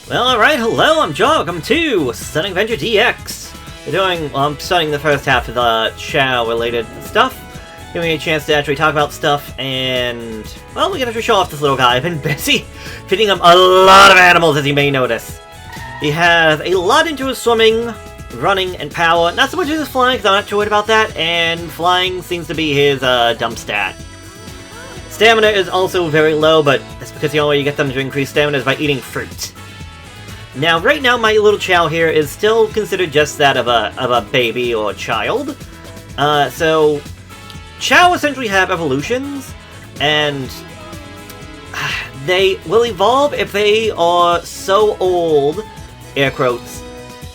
Well, alright, hello, I'm Chao, welcome to Sonic Adventure DX. I'm studying the first half of the Chao-related stuff, giving me a chance to actually talk about stuff, and, well, we can actually show off this little guy. I've been busy feeding him a lot of animals, as you may notice. He has a lot into his swimming, running, and power, not so much as his flying, because I'm not too worried about that, and flying seems to be his dumb stat. Stamina is also very low, but that's because the only way you get them to increase stamina is by eating fruit. Now, right now, my little Chao here is still considered just that of a baby or child. So, Chao essentially have evolutions, and they will evolve if they are so old, air quotes,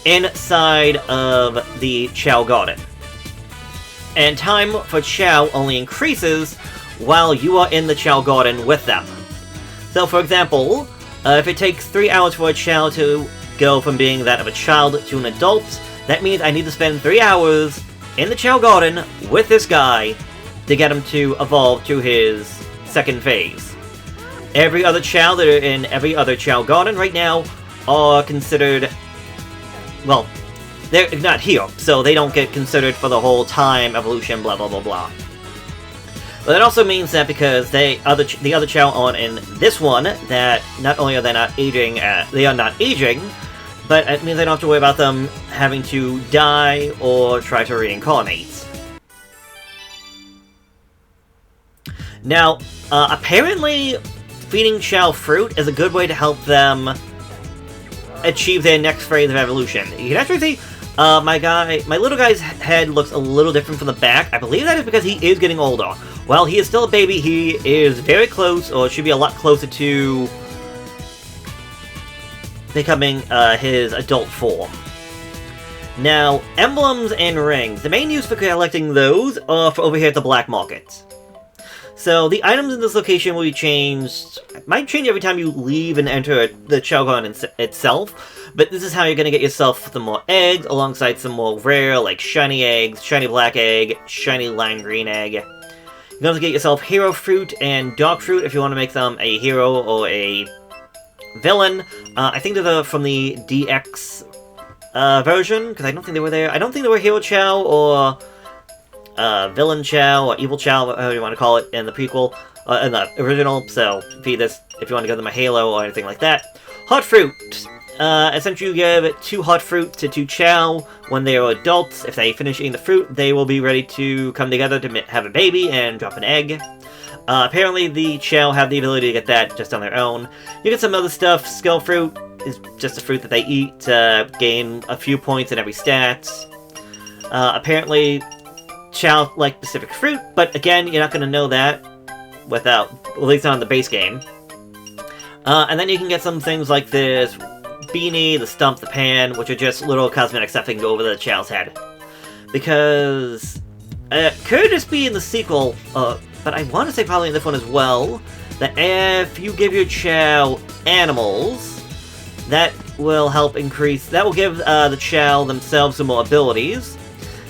inside of the Chao Garden. And time for Chao only increases while you are in the Chao Garden with them. So, for example, if it takes 3 hours for a Chao to go from being that of a child to an adult, that means I need to spend 3 hours in the Chao Garden with this guy to get him to evolve to his second phase. Every other Chao that are in every other Chao Garden right now are considered, well, they're not here, so they don't get considered for the whole time evolution, blah blah blah blah. But that also means that because the other Chao on in this one, that not only are they not aging, they are not aging, but it means I don't have to worry about them having to die or try to reincarnate. Now, apparently, feeding Chao fruit is a good way to help them achieve their next phase of evolution. You can actually see my little guy's head looks a little different from the back. I believe that is because he is getting older. While he is still a baby, he is very close, or should be a lot closer to becoming his adult form. Now, emblems and rings. The main use for collecting those are for over here at the black market. So, the items in this location will be changed. It might change every time you leave and enter the Chao Garden itself, but this is how you're going to get yourself some more eggs, alongside some more rare, like shiny eggs, shiny black egg, shiny lime green egg. You can also get yourself hero fruit and dark fruit if you want to make them a hero or a villain. I think they're from the DX version, because I don't think they were there. I don't think they were Hero Chao or Villain Chao or Evil Chao, whatever you want to call it, in the prequel, in the original. So feed this if you want to give them a halo or anything like that. Hot fruit. Essentially, you give 2 hot fruit to 2 Chao when they are adults. If they finish eating the fruit, they will be ready to come together to have a baby and drop an egg. Apparently, the Chao have the ability to get that just on their own. You get some other stuff. Skill fruit is just a fruit that they eat to gain a few points in every stat. Apparently, Chao like specific fruit, but again, you're not going to know that without, at least not in the base game. And then you can get some things like this beanie, the stump, the pan, which are just little cosmetic stuff that can go over the Chao's head. Because it could just be in the sequel, but I want to say probably in this one as well, that if you give your Chao animals, that will help increase, that will give the Chao themselves some more abilities,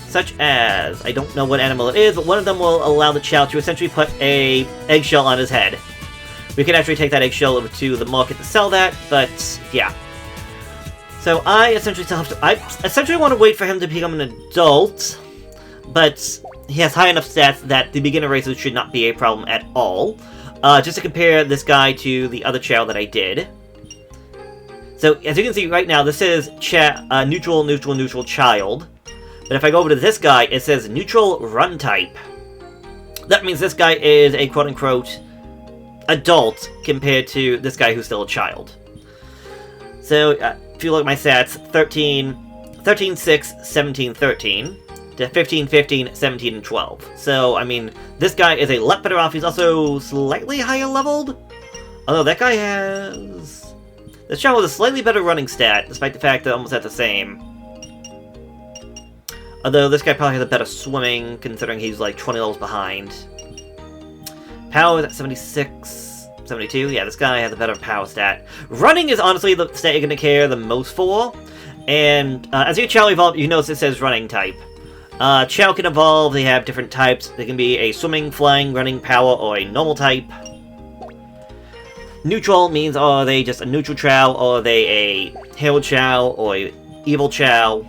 such as, I don't know what animal it is, but one of them will allow the Chao to essentially put a eggshell on his head. We can actually take that eggshell over to the market to sell that, but yeah. So I essentially still have to, I essentially want to wait for him to become an adult, but he has high enough stats that the beginner races should not be a problem at all. Just to compare this guy to the other Chao that I did. So as you can see right now, this is neutral, neutral, neutral child. But if I go over to this guy, it says neutral run type. That means this guy is a quote-unquote adult compared to this guy who's still a child. So, if you look at my stats, 13, 6, 17, 13, to 15, 15, 17, and 12. So, I mean, this guy is a lot better off. He's also slightly higher leveled. Although that guy has... This Chao has a slightly better running stat, despite the fact that almost at the same. Although this guy probably has a better swimming, considering he's like 20 levels behind. Power is at 76, 72. Yeah, this guy has a better power stat. Running is honestly the stat you're going to care the most for. And as your Chao evolve, you notice it says running type. Chao can evolve. They have different types. They can be a swimming, flying, running, power, or a normal type. Neutral means are they just a neutral Chao, or are they a hero Chao, or a evil Chao?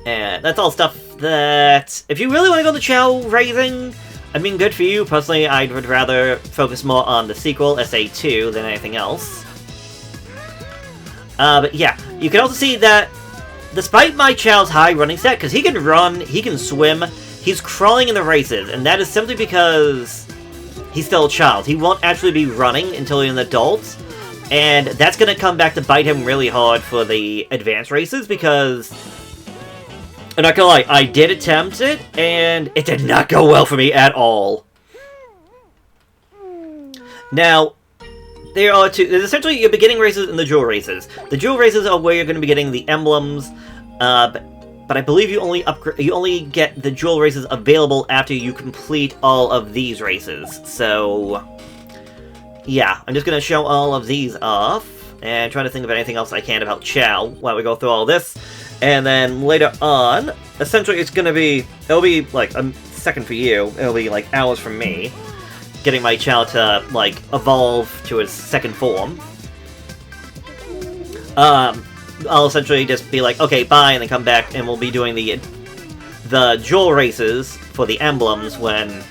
And that's all stuff that, if you really want to go the Chao raising, I mean, good for you. Personally, I would rather focus more on the sequel, SA2, than anything else. But yeah, you can also see that despite my Chao's high running stat, because he can run, he can swim, he's crawling in the races, and that is simply because he's still a child. He won't actually be running until he's an adult, and that's going to come back to bite him really hard for the advanced races, because I'm not gonna lie, I did attempt it, and it did not go well for me at all. Now, there are there's essentially your beginning races and the jewel races. The jewel races are where you're going to be getting the emblems, but I believe you only get the jewel races available after you complete all of these races. So, yeah, I'm just going to show all of these off, and try to think of anything else I can about Chao while we go through all this. And then later on, essentially it'll be like a second for you, it'll be like hours for me, getting my Chao to, like, evolve to its second form. I'll essentially just be like, okay, bye, and then come back, and we'll be doing the jewel races for the emblems when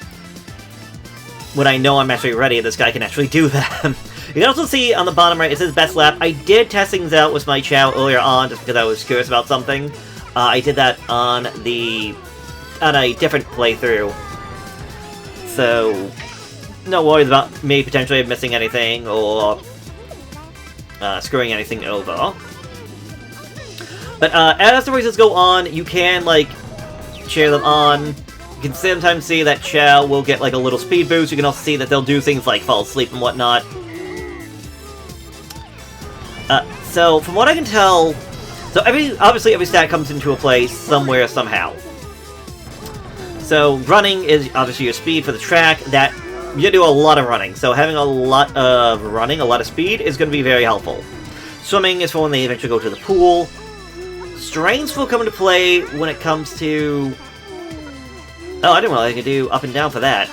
I know I'm actually ready, this guy can actually do them. You can also see on the bottom right, it says best lap. I did test things out with my Chao earlier on, just because I was curious about something. I did that on a different playthrough. So, no worries about me potentially missing anything, or screwing anything over. But as the races go on, you can, like, cheer them on. You can sometimes see that Chao will get, like, a little speed boost. You can also see that they'll do things like fall asleep and whatnot. So, from what I can tell, obviously every stat comes into a place somewhere, somehow. So, running is obviously your speed for the track. That, you do a lot of running, so having a lot of running, a lot of speed, is going to be very helpful. Swimming is for when they eventually go to the pool. Strength will come into play when it comes to... Oh, I didn't realize I could do up and down for that.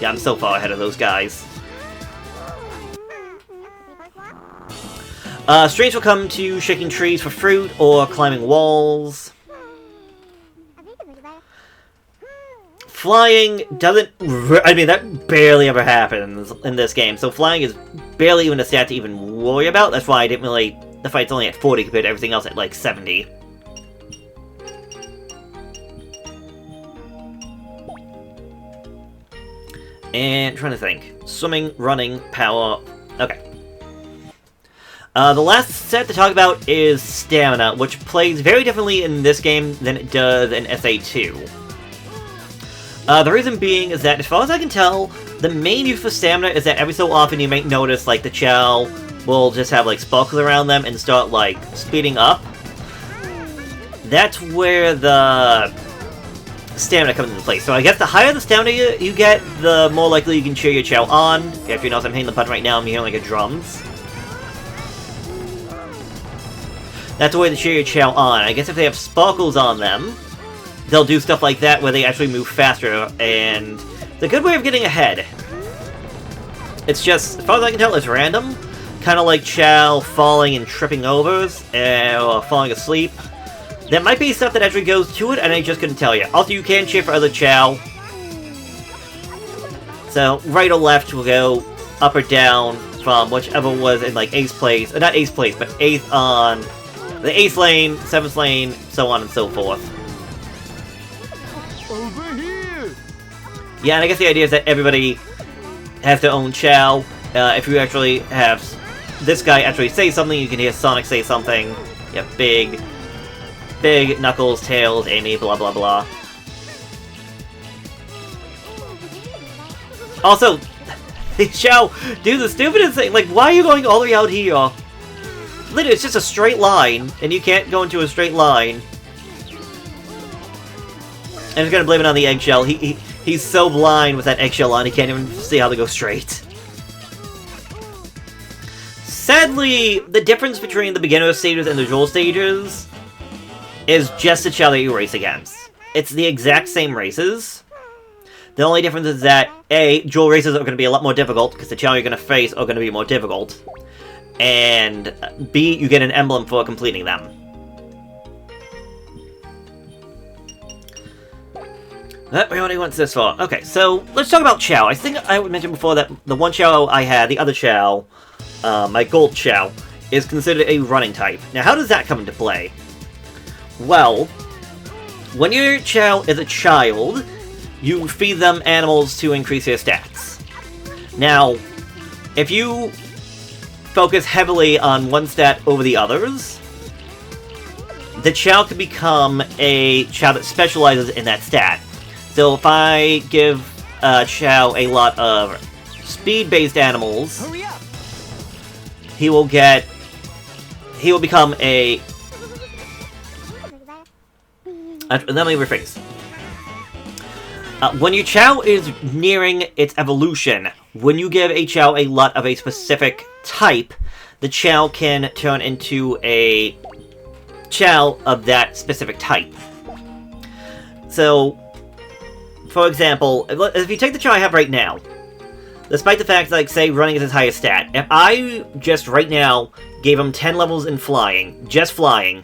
Yeah, I'm so far ahead of those guys. Strength will come to shaking trees for fruit, or climbing walls. Flying doesn't... I mean, that barely ever happens in this game, so flying is barely even a stat to even worry about. That's why I didn't really... The fight's only at 40 compared to everything else at, like, 70. And, trying to think. Swimming, running, power... Okay. The last set to talk about is Stamina, which plays very differently in this game than it does in SA2. The reason being is that, as far as I can tell, the main use for Stamina is that every so often you might notice, like, the Chao will just have, like, sparkles around them and start, like, speeding up. That's where the Stamina comes into place. So I guess the higher the Stamina you get, the more likely you can cheer your Chao on. If you notice, I'm hitting the button right now, I'm hearing, like, a drums. That's the way to cheer your Chao on. I guess if they have sparkles on them, they'll do stuff like that where they actually move faster, and it's a good way of getting ahead. It's just, as far as I can tell, it's random. Kind of like Chao falling and tripping overs, or falling asleep. There might be stuff that actually goes to it, and I just couldn't tell you. Also, you can cheer for other Chao. So, right or left will go up or down from whichever was in, like, 8th place. Not 8th place, but 8th on the 8th lane, 7th lane, so on and so forth. Over here. Yeah, and I guess the idea is that everybody has their own Chao. If you actually have this guy actually say something, you can hear Sonic say something. You have Big, Knuckles, Tails, Amy, blah blah blah. Also, the Chao do the stupidest thing. Like, why are you going all the way out here? Literally, it's just a straight line, and you can't go into a straight line. And he's gonna blame it on the eggshell. He's so blind with that eggshell on, he can't even see how to go straight. Sadly, the difference between the beginner stages and the dual stages is just the Chao that you race against. It's the exact same races. The only difference is that A, dual races are going to be a lot more difficult, because the Chao you're going to face are going to be more difficult. And B, you get an emblem for completing them. We only went this far. Okay, so let's talk about Chao. I think I mentioned before that the one Chao I had, the other Chao, my gold Chao, is considered a running type. Now, how does that come into play? Well, when your Chao is a child, you feed them animals to increase their stats. Now, if you focus heavily on one stat over the others, the Chao can become a Chao that specializes in that stat. So if I give Chao a lot of speed-based animals, he will become a... let me rephrase. When your Chao is nearing its evolution, when you give a Chao a lot of a specific type, the Chao can turn into a Chao of that specific type. So, for example, if you take the Chao I have right now, despite the fact that, like, say, running is his highest stat, if I just right now gave him 10 levels in flying, just flying,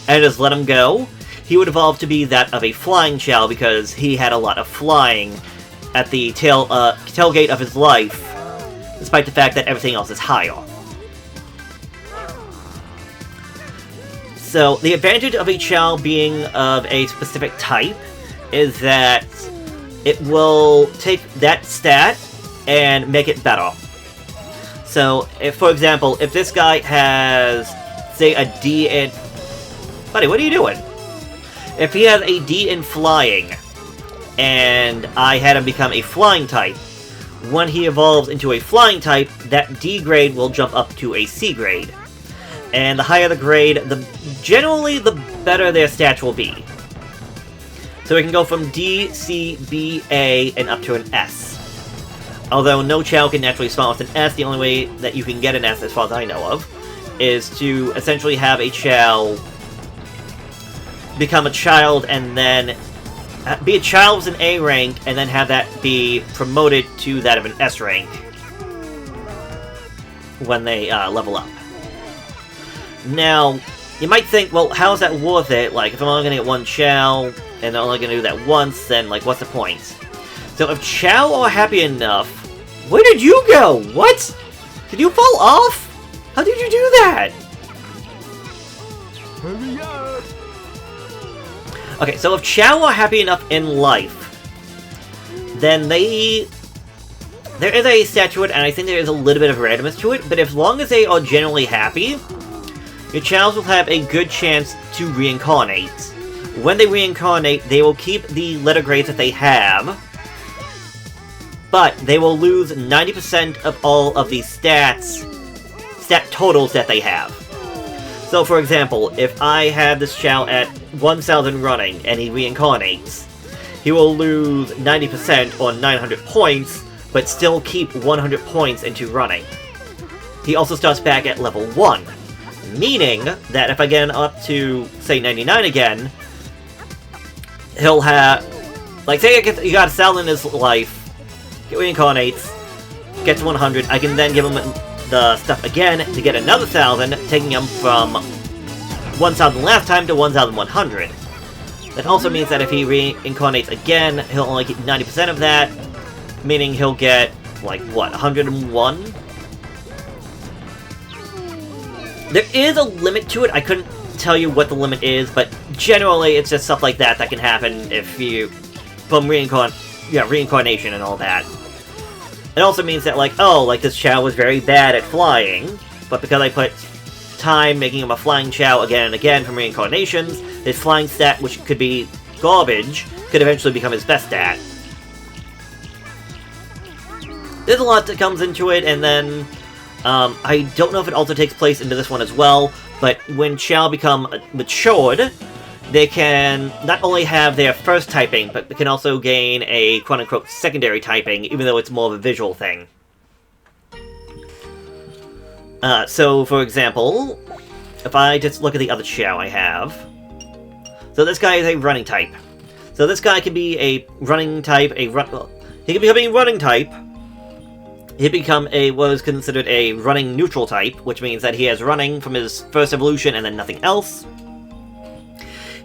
and just let him go, he would evolve to be that of a flying Chao because he had a lot of flying at the tailgate of his life, despite the fact that everything else is higher. So, the advantage of a Chao being of a specific type is that it will take that stat and make it better. So, if, for example, if this guy has, say, a D in... Buddy, what are you doing? If he has a D in flying, and I had him become a flying type, when he evolves into a flying type, that D grade will jump up to a C grade. And the higher the grade, generally the better their stats will be. So it can go from D, C, B, A, and up to an S. Although no Chao can naturally spawn with an S, the only way that you can get an S, as far as I know of, is to essentially have a Chao become a child and then be a child with an A rank, and then have that be promoted to that of an S rank when they level up. Now, you might think, well, how is that worth it? Like, if I'm only going to get one Chao, and I'm only going to do that once, then, like, what's the point? So, if Chao are happy enough... Where did you go? What? Did you fall off? How did you do that? Hurry up! Okay, so if Chao are happy enough in life, then there is a stat to it, and I think there is a little bit of randomness to it, but as long as they are generally happy, your Chaos will have a good chance to reincarnate. When they reincarnate, they will keep the letter grades that they have, but they will lose 90% of all of the stat totals that they have. So, for example, if I have this Chao at 1,000 running, and he reincarnates, he will lose 90% or 900 points, but still keep 100 points into running. He also starts back at level 1, meaning that if I get him up to, say, 99 again, he'll have... Like, say he got 1,000 in his life, he reincarnates, gets 100, I can then give him the stuff again to get another 1,000, taking him from 1,000 last time to 1,100. That also means that if he reincarnates again, he'll only get 90% of that, meaning he'll get, like, what, 101? There is a limit to it. I couldn't tell you what the limit is, but generally it's just stuff like that that can happen if you... from reincarnation and all that. It also means that, like, oh, like, this Chao was very bad at flying, but because I put time making him a flying Chao again and again from reincarnations, his flying stat, which could be garbage, could eventually become his best stat. There's a lot that comes into it, and then, I don't know if it also takes place into this one as well, but when Chao become matured, they can not only have their first typing, but they can also gain a quote-unquote secondary typing, even though it's more of a visual thing. So, for example, if I just look at the other Chao I have... So this guy is a running type. So this guy can be a running type, he can become a running type. He become what is considered a running neutral type, which means that he has running from his first evolution and then nothing else.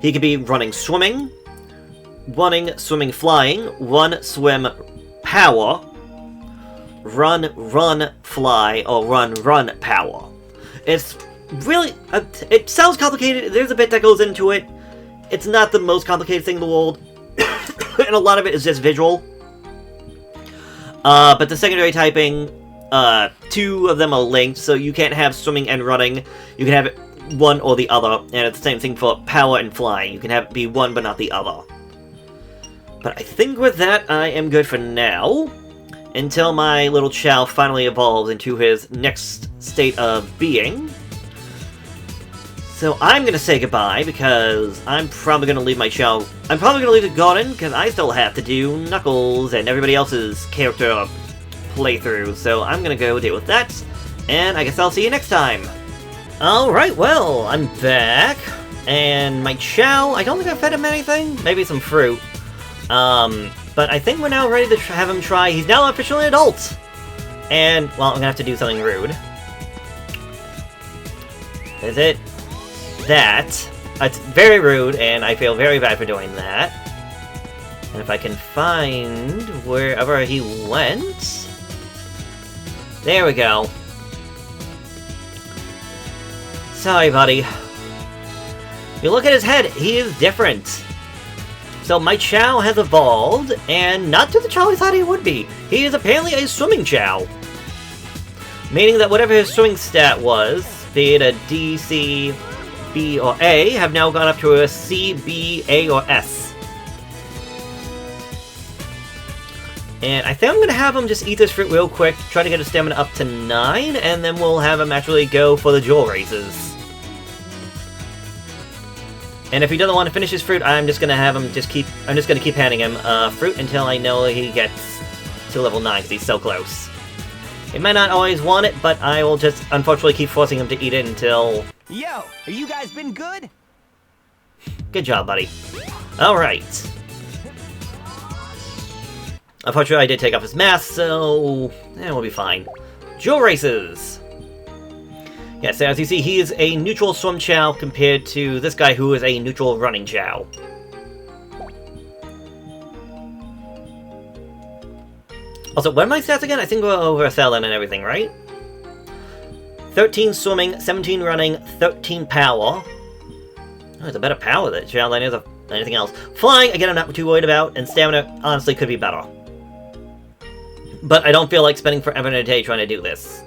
He could be running, swimming, flying, run, swim, power, run, fly, or run, power. It's really, it sounds complicated. There's a bit that goes into it. It's not the most complicated thing in the world, and a lot of it is just visual. But the secondary typing, 2 of them are linked, so you can't have swimming and running. You can have it one or the other, and it's the same thing for power and flying. You can have it be one but not the other. But I think with that, I am good for now, until my little Chao finally evolves into his next state of being. So I'm gonna say goodbye, because I'm probably gonna leave my Chao. I'm probably gonna leave the garden, because I still have to do Knuckles and everybody else's character playthrough. So I'm gonna go deal with that, and I guess I'll see you next time. Alright, well, I'm back, and my Chao, I don't think I fed him anything. Maybe some fruit. But I think we're now ready to have him try. He's now officially an adult! And, well, I'm gonna have to do something rude. Is it? That. It's very rude, and I feel very bad for doing that. And if I can find wherever he went... There we go. Sorry, buddy. You look at his head, he is different. So my Chao has evolved, and not to the Chao I thought he would be. He is apparently a swimming Chao. Meaning that whatever his swimming stat was, be it a D, C, B, or A, have now gone up to a C, B, A, or S. And I think I'm going to have him just eat this fruit real quick, try to get his stamina up to 9, and then we'll have him actually go for the jewel races. And if he doesn't want to finish his fruit, I'm just going to have him I'm just going to keep handing him fruit until I know he gets to level 9, because he's so close. He might not always want it, but I will just unfortunately keep forcing him to eat it until... Yo, have you guys been good? Good job, buddy. Alright. Unfortunately, I did take off his mask, so... we'll be fine. Jewel races! Yeah, so as you see, he is a neutral swim Chao compared to this guy who is a neutral running Chao. Also, what are my stats again? I think we're over 1,000 and everything, right? 13 swimming, 17 running, 13 power. Oh, it's a better power that Chao than anything else. Flying, again, I'm not too worried about, and stamina, honestly, could be better. But I don't feel like spending forever in a day trying to do this.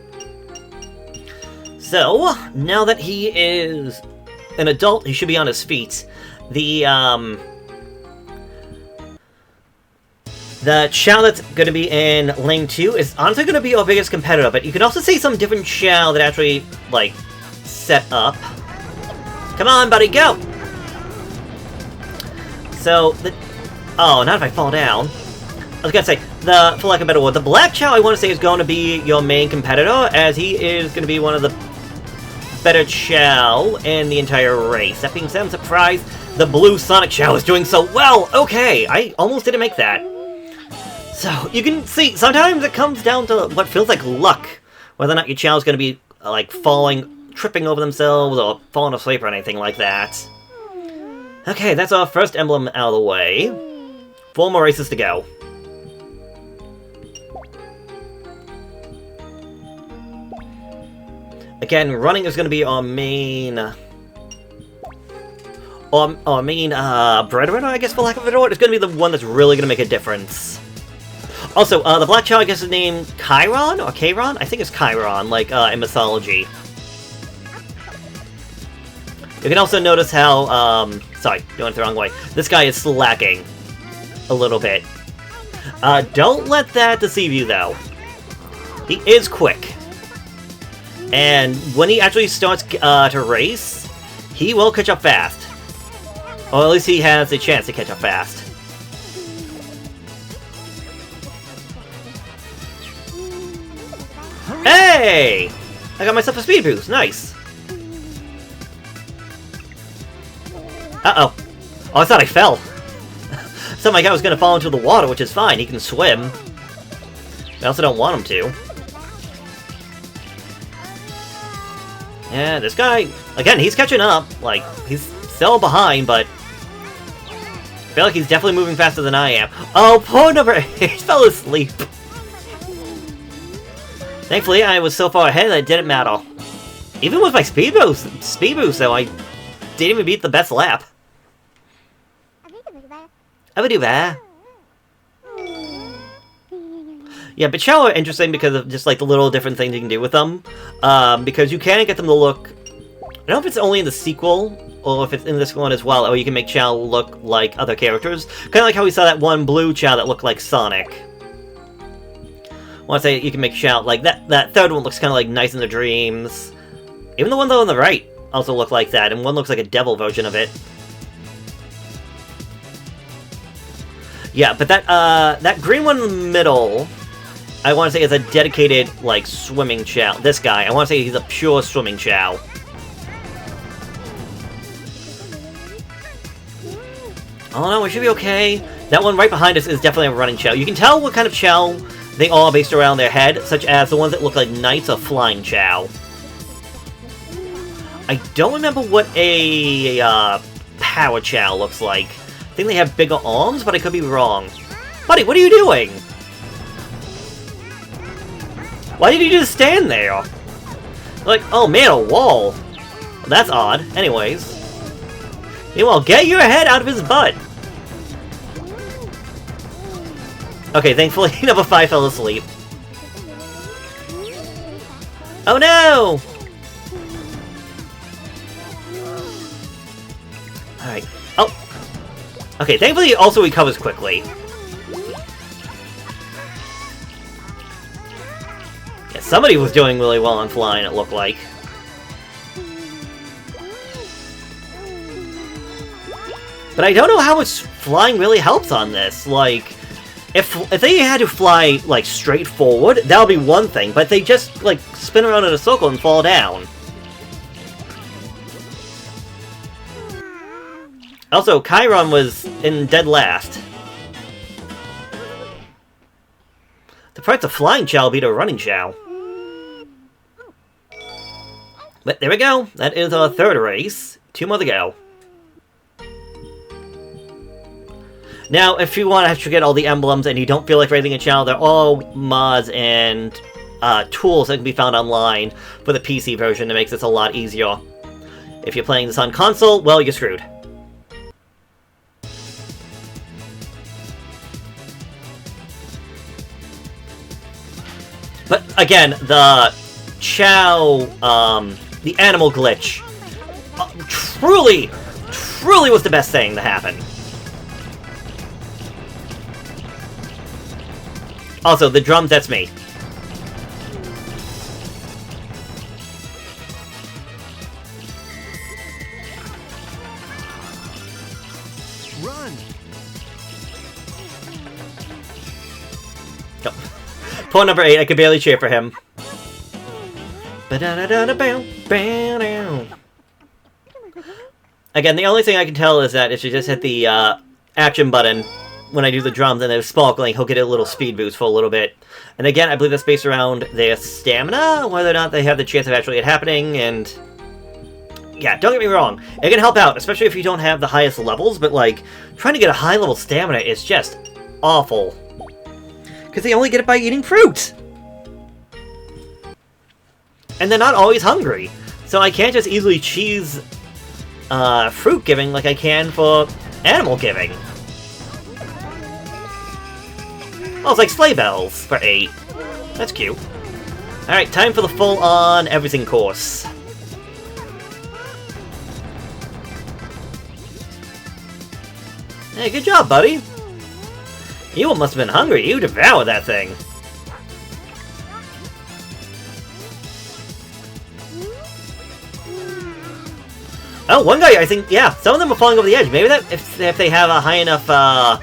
So, now that he is an adult, he should be on his feet. The Chao that's going to be in Lane 2 is honestly going to be our biggest competitor, but you can also see some different Chao that actually, like, set up. Come on, buddy, go! So, oh, not if I fall down. I was gonna say, for lack of a better word, the Black Chao I want to say is going to be your main competitor, as he is going to be one of the better Chao in the entire race. That being said, I'm surprised the Blue Sonic Chao is doing so well! Okay, I almost didn't make that. So, you can see, sometimes it comes down to what feels like luck. Whether or not your Chao is going to be, like, tripping over themselves, or falling asleep or anything like that. Okay, that's our first emblem out of the way. 4 more races to go. Again, running is going to be our main... our main, breadwinner, I guess, for lack of a better word. It's going to be the one that's really going to make a difference. Also, the Black Chao, I guess, is named Chiron, or Chiron? I think it's Chiron, like, in mythology. You can also notice how, sorry, going it the wrong way. This guy is slacking a little bit. Don't let that deceive you, though. He is quick. And when he actually starts to race, he will catch up fast. Or at least he has a chance to catch up fast. Hey! I got myself a speed boost, nice! Uh-oh. Oh, I thought I fell. Something like I was gonna fall into the water, which is fine. He can swim. I also don't want him to. Yeah, this guy... Again, he's catching up. Like, he's still behind, but... I feel like he's definitely moving faster than I am. Oh, poor number 8 fell asleep. Thankfully, I was so far ahead that it didn't matter. Even with my speed boost, though, I didn't even beat the best lap. I would do that. Yeah, but Chao are interesting because of just like the little different things you can do with them. Because you can get them to look... I don't know if it's only in the sequel, or if it's in this one as well, or you can make Chao look like other characters. Kind of like how we saw that one blue Chao that looked like Sonic. I want to say you can make Chao like that. That third one looks kind of like Nice in the Dreams. Even the one on the right also look like that, and one looks like a devil version of it. Yeah, but that green one in the middle, I want to say is a dedicated, like, swimming Chao. This guy, I want to say he's a pure swimming Chao. Oh no, we should be okay. That one right behind us is definitely a running Chao. You can tell what kind of Chao they are based around their head, such as the ones that look like knights or flying Chao. I don't remember what a power Chao looks like. I think they have bigger arms, but I could be wrong. Buddy, what are you doing? Why did you just stand there? Like, oh man, a wall. Well, that's odd. Anyways. Meanwhile, get your head out of his butt. Okay, thankfully, number 5 fell asleep. Oh no! Alright. Oh! Okay, thankfully he also recovers quickly. Yeah, somebody was doing really well on flying, it looked like. But I don't know how much flying really helps on this. Like, if they had to fly, like, straight forward, that would be one thing. But they just, like, spin around in a circle and fall down. Also, Chiron was in dead last. The price of flying Chao beat a running Chao. But there we go. That is our third race. 2 more to go. Now, if you want to get all the emblems and you don't feel like raising a Chao, they're all mods and tools that can be found online for the PC version. It makes this a lot easier. If you're playing this on console, well, you're screwed. But again, the Chao, the animal glitch, truly was the best thing to happen. Also, the drums, that's me. Run! Oh. Poor number 8, I could barely cheer for him. Again, the only thing I can tell is that if you just hit the action button when I do the drums and they're sparkling, he'll get a little speed boost for a little bit. And again, I believe that's based around their stamina, whether or not they have the chance of actually it happening, and... yeah, don't get me wrong, it can help out, especially if you don't have the highest levels, but like, trying to get a high-level stamina is just awful. Because they only get it by eating fruit! And they're not always hungry, so I can't just easily cheese fruit giving like I can for animal giving. Oh, it's like sleigh bells for 8. That's cute. Alright, time for the full-on everything course. Hey, good job, buddy. You must have been hungry. You devoured that thing. Oh, one guy, I think, yeah, some of them are falling over the edge. Maybe that if they have a high enough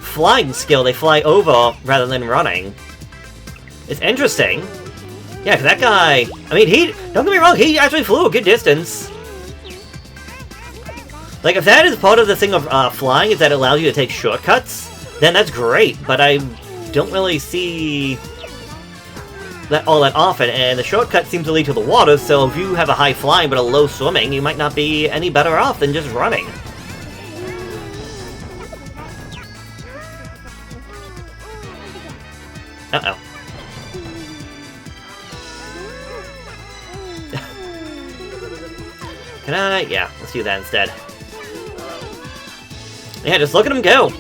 flying skill, they fly over rather than running. It's interesting. Yeah, because that guy, I mean, don't get me wrong, he actually flew a good distance. Like, if that is part of the thing of flying, is that it allows you to take shortcuts, then that's great, but I don't really see that all that often, and the shortcut seems to lead to the water, so if you have a high flying but a low swimming, you might not be any better off than just running. Uh-oh. Can I? Yeah, let's do that instead. Yeah, just look at him go!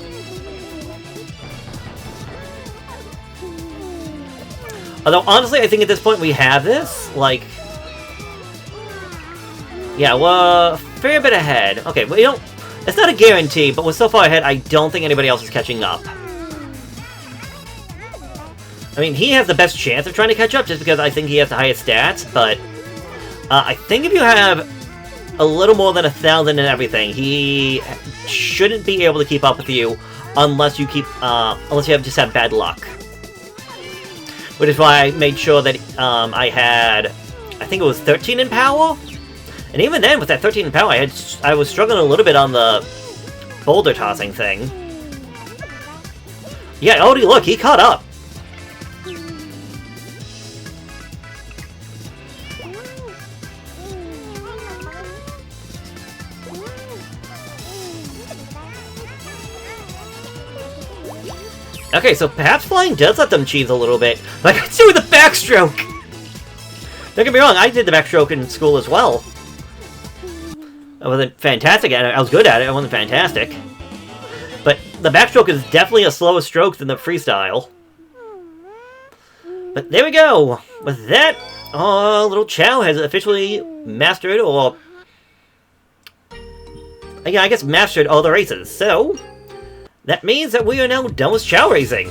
Although, honestly, I think at this point we have this, like... Yeah, we're a fair bit ahead. Okay, we don't... It's not a guarantee, but we're so far ahead, I don't think anybody else is catching up. I mean, he has the best chance of trying to catch up, just because I think he has the highest stats, but... I think if you have a little more than 1,000 and everything, he shouldn't be able to keep up with you unless you keep, unless you just have bad luck. Which is why I made sure that I had, I think it was 13 in power? And even then, with that 13 in power, I was struggling a little bit on the boulder tossing thing. Yeah, already look, he caught up! Okay, so perhaps flying does let them cheese a little bit. Like, I do the backstroke! Don't get me wrong, I did the backstroke in school as well. I wasn't fantastic at it, I was good at it, I wasn't fantastic. But the backstroke is definitely a slower stroke than the freestyle. But there we go! With that, little Chao has officially mastered, or... Yeah, I guess mastered all the races, so... That means that we are now done with Chao racing.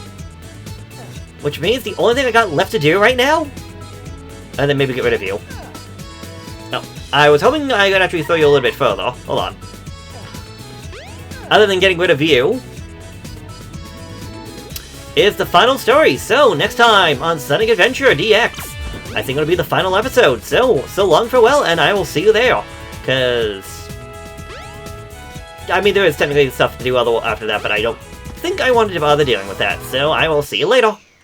Which means the only thing I got left to do right now... And then maybe get rid of you. No, I was hoping I could actually throw you a little bit further. Hold on. Other than getting rid of you... is the final story. So, next time on Sonic Adventure DX. I think it'll be the final episode. So long, farewell, and I will see you there. Because... I mean, there is technically stuff to do after that, but I don't think I wanted to bother dealing with that, so I will see you later.